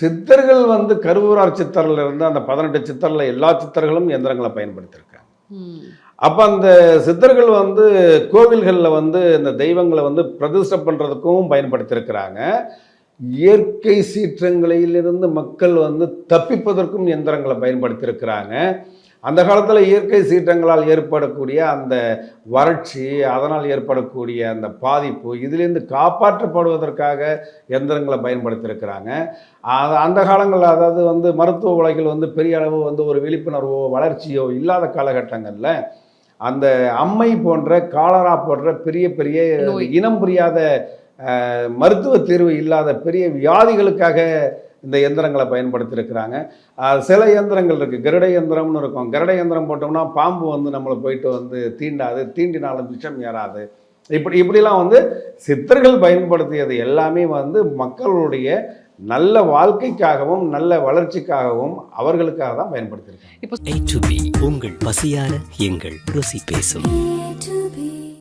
சித்தர்கள் வந்து கருவூரார் சித்தர்ல இருந்து அந்த 18 சித்தர்ல எல்லா சித்தர்களும் எந்திரங்களை பயன்படுத்தியிருக்காங்க. ம். அப்ப அந்த சித்தர்கள் வந்து கோவில்கள்ல வந்து இந்த தெய்வங்களை வந்து பிரதிஷ்டை பண்றதுக்கும் பயன்படுத்தியிருக்கிறாங்க. இயற்கை சீற்றங்களிலிருந்து மக்கள் வந்து தப்பிப்பதற்கும் எந்திரங்களை பயன்படுத்தியிருக்கிறாங்க. அந்த காலத்துல இயற்கை சீற்றங்களால் ஏற்படக்கூடிய அந்த வறட்சி, அதனால் ஏற்படக்கூடிய அந்த பாதிப்பு, இதிலிருந்து காப்பாற்றப்படுவதற்காக எந்திரங்களை பயன்படுத்தியிருக்கிறாங்க. அந்த காலங்கள்ல அதாவது வந்து மருத்துவ உலகில் வந்து பெரிய அளவு வந்து ஒரு விழிப்புணர்வோ, வளர்ச்சியோ இல்லாத காலகட்டங்கள்ல, அந்த அம்மை போன்ற, காலரா போன்ற பெரிய பெரிய நோய். இனம் புரியாத மருத்துவ தீர்வு இல்லாத பெரிய வியாதிகளுக்காக இந்த எந்திரங்களை பயன்படுத்தியிருக்கிறாங்க. சில இயந்திரங்கள் இருக்குது, கருட இயந்திரம்னு இருக்கும். கருட இயந்திரம் போட்டோம்னா பாம்பு வந்து நம்மளை போயிட்டு வந்து தீண்டாது, தீண்டினாலும் விஷம் ஏறாது. இப்படிலாம் வந்து சித்தர்கள் பயன்படுத்தியது எல்லாமே வந்து மக்களுடைய நல்ல வாழ்க்கைக்காகவும் நல்ல வளர்ச்சிக்காகவும் அவர்களுக்காக தான் பயன்படுத்தியிருக்காங்க. இப்போ A to B உங்கள் பசியார எங்கள் ருசி பேசும்.